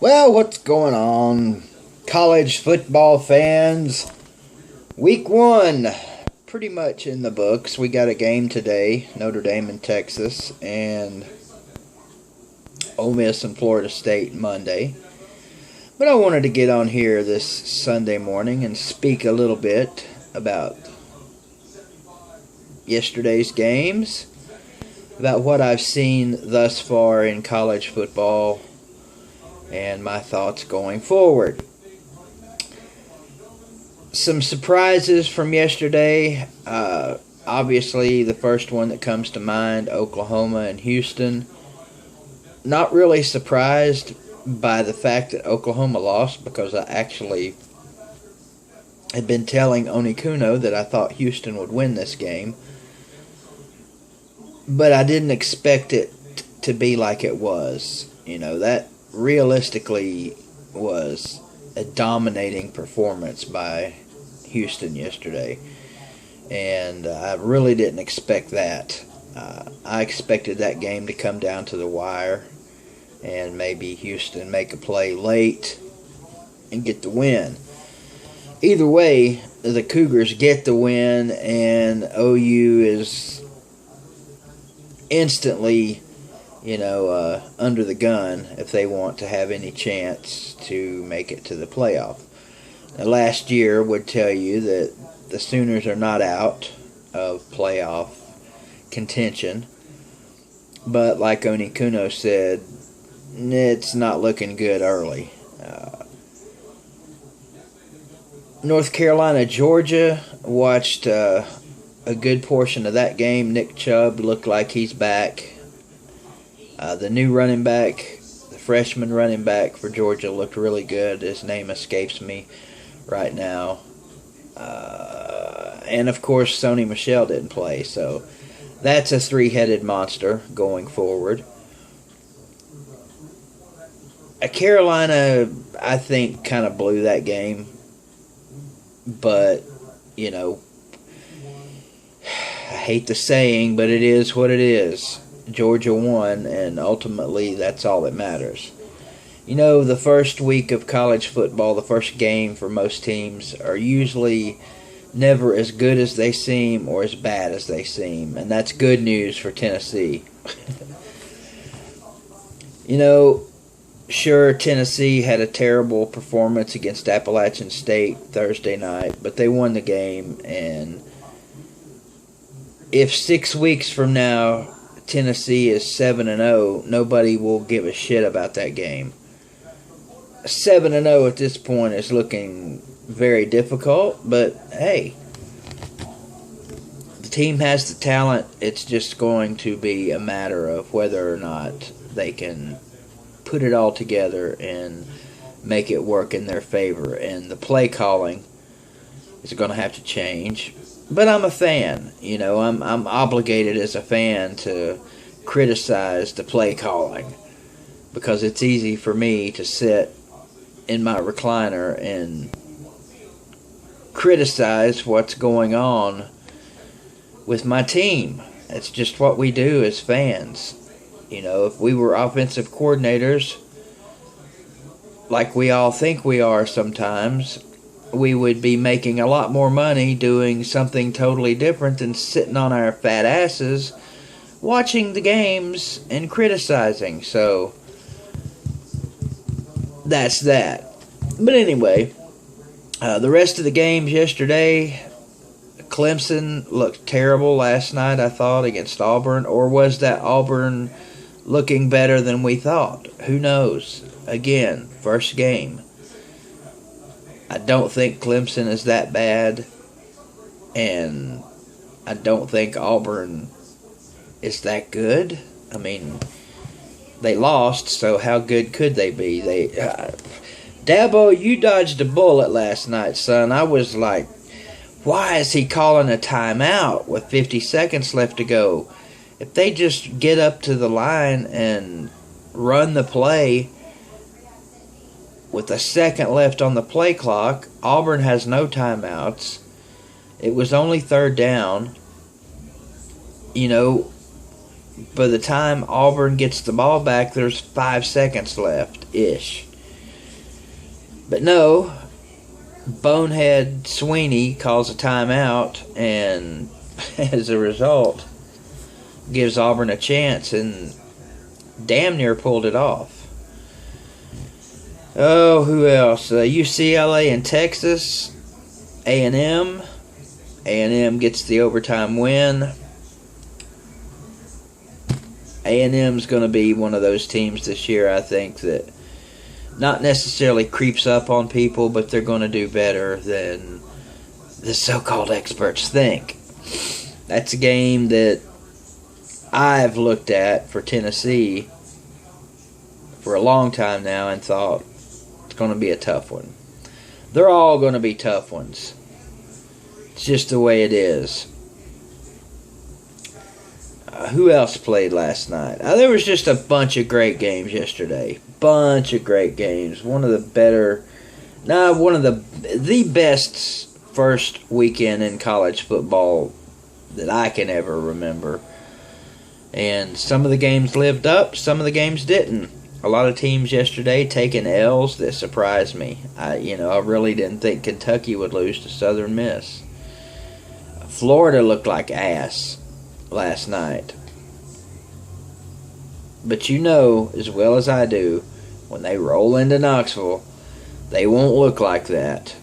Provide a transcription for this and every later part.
Well, what's going on, college football fans? Week 1, pretty much in the books. We got a game today, Notre Dame and Texas, and Ole Miss and Florida State Monday. But I wanted to get on here this Sunday morning and speak a little bit about yesterday's games, about what I've seen thus far in college football, and my thoughts going forward. Some surprises from yesterday. Obviously, the first one that comes to mind, Oklahoma and Houston. Not really surprised by the fact that Oklahoma lost, because I actually had been telling Onikuno that I thought Houston would win this game. But I didn't expect it to be like it was. That realistically was a dominating performance by Houston yesterday, and I really didn't expect that. I expected that game to come down to the wire and maybe Houston make a play late and get the win. Either way, the Cougars get the win, and OU is instantly under the gun if they want to have any chance to make it to the playoff. Now, last year would tell you that the Sooners are not out of playoff contention, but like Onikuno said, it's not looking good early. North Carolina, Georgia, watched a good portion of that game. Nick Chubb looked like he's back. The new running back, the freshman running back for Georgia, looked really good. His name escapes me right now. And, of course, Sony Michel didn't play. So that's a three-headed monster going forward. Carolina, I think, kind of blew that game. But, I hate the saying, but it is what it is. Georgia won, and ultimately that's all that matters. The first week of college football, the first game for most teams, are usually never as good as they seem or as bad as they seem, and that's good news for Tennessee. Sure, Tennessee had a terrible performance against Appalachian State Thursday night, but they won the game, and if 6 weeks from now Tennessee is 7-0, nobody will give a shit about that game. 7-0 at this point is looking very difficult, but hey, the team has the talent. It's just going to be a matter of whether or not they can put it all together and make it work in their favor. And the play calling is going to have to change. But I'm a fan. I'm obligated as a fan to criticize the play calling, because it's easy for me to sit in my recliner and criticize what's going on with my team. It's just what we do as fans. If we were offensive coordinators, like we all think we are sometimes, we would be making a lot more money doing something totally different than sitting on our fat asses watching the games and criticizing. So that's that. But anyway, the rest of the games yesterday, Clemson looked terrible last night, I thought, against Auburn. Or was that Auburn looking better than we thought? Who knows? Again, first game. I don't think Clemson is that bad, and I don't think Auburn is that good. I mean, they lost, so how good could they be? Dabo, you dodged a bullet last night, son. I was like, why is he calling a timeout with 50 seconds left to go? If they just get up to the line and run the play with a second left on the play clock, Auburn has no timeouts. It was only third down. By the time Auburn gets the ball back, there's 5 seconds left-ish. But no, bonehead Sweeney calls a timeout, and as a result, gives Auburn a chance and damn near pulled it off. Oh, who else? UCLA and Texas. A&M. A&M gets the overtime win. A&M's going to be one of those teams this year, I think, that not necessarily creeps up on people, but they're going to do better than the so-called experts think. That's a game that I've looked at for Tennessee for a long time now and thought it's going to be a tough one. They're all going to be tough ones. It's just the way it is. Who else played last night? There was just a bunch of great games yesterday. Bunch of great games. One of the best first weekend in college football that I can ever remember. And some of the games lived up, some of the games didn't. A lot of teams yesterday taking L's that surprised me. I really didn't think Kentucky would lose to Southern Miss. Florida looked like ass last night. But you know as well as I do, when they roll into Knoxville, they won't look like that.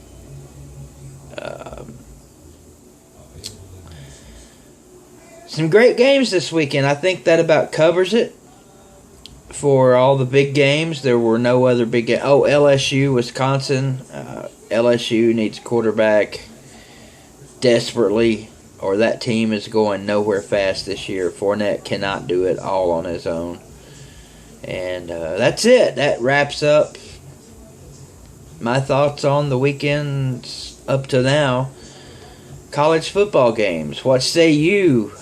Some great games this weekend. I think that about covers it for all the big games. There were no other big games. Oh, LSU, Wisconsin. LSU needs a quarterback desperately, or that team is going nowhere fast this year. Fournette cannot do it all on his own. And that's it. That wraps up my thoughts on the weekends up to now. College football games. What say you,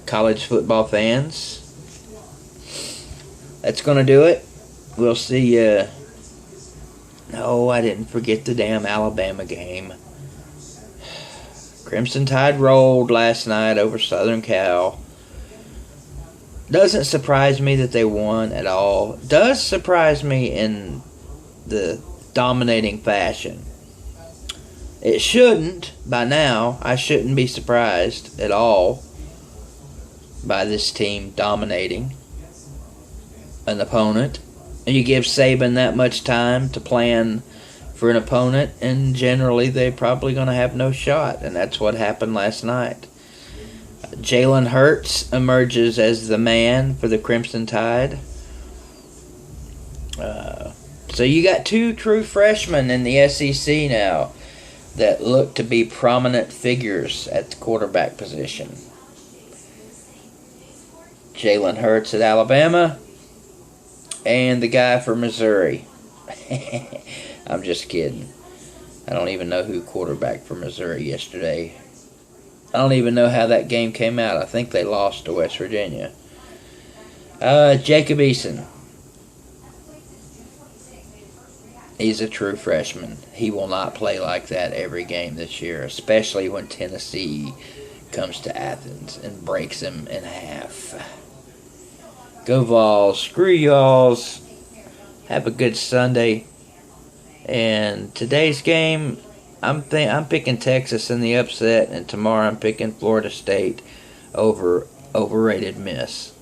college football fans? That's going to do it. We'll see you. No, I didn't forget the damn Alabama game. Crimson Tide rolled last night over Southern Cal. Doesn't surprise me that they won at all. Does surprise me in the dominating fashion. It shouldn't by now. I shouldn't be surprised at all by this team dominating an opponent. And you give Saban that much time to plan for an opponent, and generally they're probably going to have no shot, and that's what happened last night. Jalen Hurts emerges as the man for the Crimson Tide. So you got two true freshmen in the SEC now that look to be prominent figures at the quarterback position. Jalen Hurts at Alabama and the guy for Missouri. I'm just kidding. I don't even know who quarterbacked for Missouri yesterday. I don't even know how that game came out. I think they lost to West Virginia. Jacob Eason. He's a true freshman. He will not play like that every game this year, especially when Tennessee comes to Athens and breaks him in half. Go Vols. Screw y'alls. Have a good Sunday. And today's game, I'm picking Texas in the upset, and tomorrow I'm picking Florida State over overrated Miss.